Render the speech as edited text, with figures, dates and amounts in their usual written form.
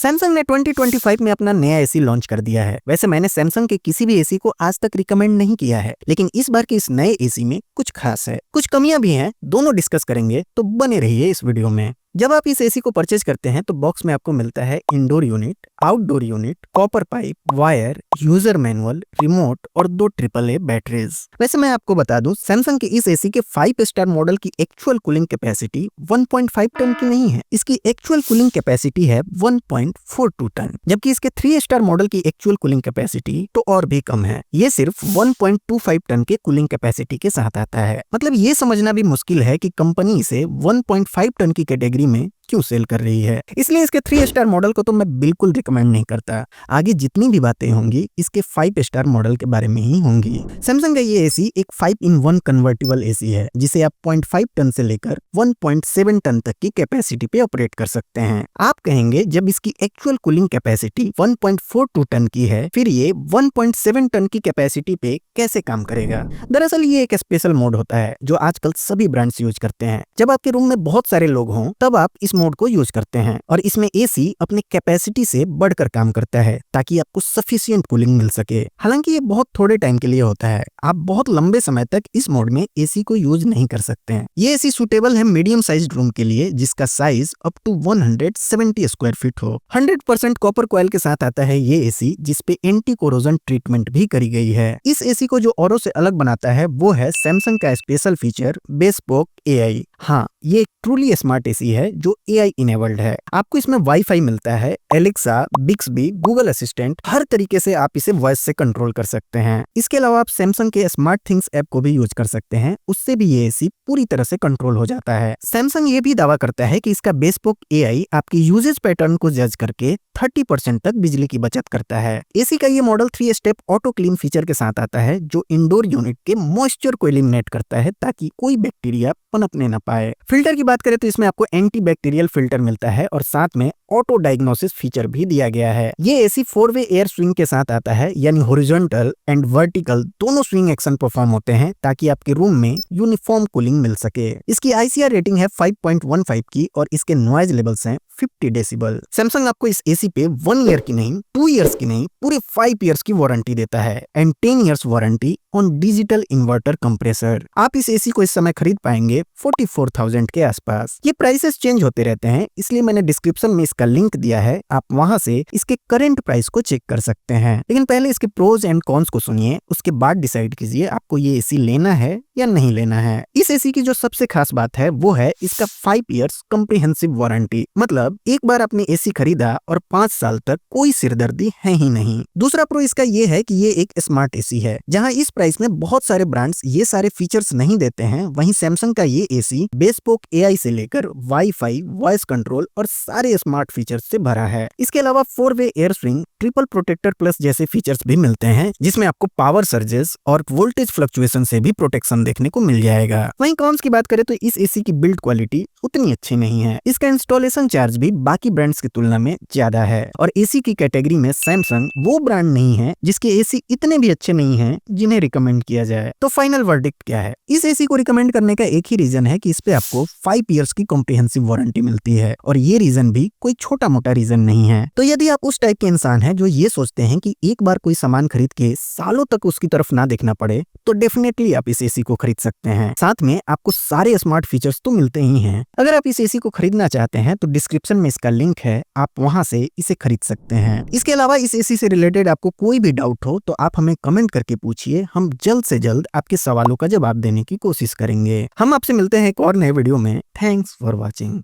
Samsung ने 2025 में अपना नया एसी लॉन्च कर दिया है। वैसे मैंने सैमसंग के किसी भी एसी को आज तक रिकमेंड नहीं किया है, लेकिन इस बार के इस नए एसी में कुछ खास है, कुछ कमियां भी हैं, दोनों डिस्कस करेंगे, तो बने रहिए इस वीडियो में। जब आप इस एसी को परचेज करते हैं तो बॉक्स में आपको मिलता है indoor unit, outdoor unit, copper pipe, wire, user manual, remote और 2 AAA बैटरीज। वैसे मैं आपको बता दूं, सैमसंग के इस एसी के 5 स्टार मॉडल की एक्चुअल कूलिंग कैपेसिटी 1.5 टन की नहीं है। इसकी एक्चुअल कूलिंग कैपेसिटी है 1.42 टन, जबकि इसके 3 स्टार मॉडल की एक्चुअल कूलिंग कैपेसिटी तो और भी कम है। ये सिर्फ 1.25 टन के कूलिंग कैपेसिटी के साथ आता है। मतलब ये समझना भी मुश्किल है कि कंपनी इसे 1.5 टन की कैटेगरी में क्यों सेल कर रही है। इसलिए इसके 3 स्टार मॉडल को तो मैं बिल्कुल रिकमेंड नहीं करता। आगे जितनी भी बातें होंगी इसके 5 स्टार मॉडल के बारे में ही होंगी। सैमसंग का ये एसी एक 5-in-1 कन्वर्टेबल एसी है, जिसे आप 0.5 टन से लेकर 1.7 टन तक की कैपेसिटी पे ऑपरेट कर सकते हैं। आप कहेंगे जब इसकी एक्चुअल कूलिंग कैपेसिटी 1.42 टन की है, फिर ये 1.7 टन की कैपेसिटी पे कैसे काम करेगा? दरअसल ये एक स्पेशल मोड होता है जो आजकल सभी ब्रांड्स यूज करते हैं। जब आपके रूम में बहुत सारे लोग हों तब आप इस मोड को यूज करते हैं, और इसमें एसी अपनी कैपेसिटी से बढ़कर काम करता है ताकि आपको सफिशिएंट कूलिंग मिल सके। हालांकि ये बहुत थोड़े टाइम के लिए होता है, आप बहुत लंबे समय तक इस मोड में एसी को यूज नहीं कर सकते हैं। ये एसी सुटेबल है मीडियम साइज रूम के लिए जिसका size up to 170 square feet हो। 100% कॉपर कॉइल के साथ आता है ये एसी, जिसपे एंटी कोरोजन ट्रीटमेंट भी करी गई है। इस एसी को जो औरों से अलग बनाता है वो है सैमसंग का स्पेशल फीचर बेस्पोक एआई। हाँ, ये एक ट्रूली स्मार्ट एसी है जो एआई इनेबल्ड है। आपको इसमें वाईफाई मिलता है, एलेक्सा, बिक्सबी, गूगल असिस्टेंट, हर तरीके से आप इसे वॉइस से कंट्रोल कर सकते हैं। इसके अलावा आप सैमसंग के स्मार्ट थिंग्स ऐप को भी यूज कर सकते हैं, उससे भी ये एसी पूरी तरह से कंट्रोल हो जाता है। सैमसंग ये भी दावा करता है कि इसका बेस्पोक एआई आपकी यूजेज पैटर्न को जज करके 30% तक बिजली की बचत करता है। एसी का ये model 3 step auto clean feature के साथ आता है जो इंडोर यूनिट के मॉइस्चर को एलिमिनेट करता है ताकि कोई बैक्टीरिया पनपने न पाए। फिल्टर की बात करें तो इसमें आपको एंटी बैक्टीरियल फिल्टर मिलता है और साथ में ऑटो डायग्नोसिस फीचर भी दिया गया है। ये एसी 4-वे एयर स्विंग के साथ आता है, यानी हॉरिजॉन्टल एंड वर्टिकल दोनों स्विंग एक्शन परफॉर्म होते हैं ताकि आपके रूम में यूनिफॉर्म कूलिंग मिल सके। इसकी आईसीआर रेटिंग है 5.15 की और इसके नॉइज लेवल्स हैं 50 डेसिबल। सैमसंग आपको इस एसी पे 1 ईयर की नहीं, 2 ईयर्स की नहीं, पूरे 5 ईयर्स की वारंटी देता है and 10 years warranty on digital inverter compressor. आप इस एसी को इस समय खरीद पाएंगे 44,000 के आसपास। ये प्राइसेस चेंज होते रहते हैं, इसलिए मैंने डिस्क्रिप्शन में इसका लिंक दिया है, आप वहां से इसके करंट प्राइस को चेक कर सकते हैं। लेकिन पहले इसके प्रोज एंड कॉन्स को सुनिए, उसके बाद डिसाइड कीजिए आपको ये एसी लेना है या नहीं लेना है। इस एसी की जो सबसे खास बात है वो है इसका 5 ईयर्स कॉम्प्रिहेंसिव वारंटी। मतलब एक बार आपने एसी खरीदा और 5 साल तक कोई सिरदर्दी है ही नहीं। दूसरा प्रो इसका ये है कि ये एक स्मार्ट एसी है। जहां इस प्राइस में बहुत सारे ब्रांड्स ये सारे फीचर्स नहीं देते हैं, वहीं सैमसंग का ये एसी बेस्पोक एआई से लेकर वाईफाई, वॉइस कंट्रोल और सारे स्मार्ट फीचर्स से भरा है। इसके अलावा 4-वे air swing, triple protector plus जैसे फीचर्स भी मिलते हैं, जिसमें आपको पावर सर्जेस और वोल्टेज फ्लक्चुएशन से भी प्रोटेक्शन देखने को मिल जाएगा। वहीं कॉन्स की बात करें तो इस एसी की बिल्ड क्वालिटी उतनी अच्छी नहीं है। इसका इंस्टॉलेशन चार्ज भी बाकी ब्रांड्स की तुलना में ज्यादा है, और एसी की कैटेगरी में सैमसंग वो ब्रांड नहीं है जिसके एसी इतने भी अच्छे नहीं हैं जिन्हें रिकमेंड किया जाए। तो फाइनल वर्डिक्ट क्या है? इस एसी को रिकमेंड करने का एक ही रीजन है कि इस पे आपको 5 ईयर्स की कॉम्प्रिहेंसिव वारंटी मिलती है, और ये रीजन भी कोई छोटा मोटा रीजन नहीं है। तो यदि आप उस टाइप के इंसान हैं जो ये सोचते हैं कि एक बार कोई सामान खरीद के सालों तक उसकी तरफ ना देखना पड़े, तो डेफिनेटली आप इस एसी को खरीद सकते हैं। साथ में आपको सारे स्मार्ट फीचर्स तो मिलते ही हैं। अगर आप इस एसी को खरीदना चाहते हैं तो डिस्क्रिप्शन में इसका लिंक है, आप वहां से इसे खरीद सकते हैं। इसके अलावा इस एसी से रिलेटेड आपको कोई भी डाउट हो तो आप हमें कमेंट करके पूछिए, हम जल्द से जल्द आपके सवालों का जवाब देने की कोशिश करेंगे। हम आपसे मिलते हैं एक और नए वीडियो में। Thanks for watching.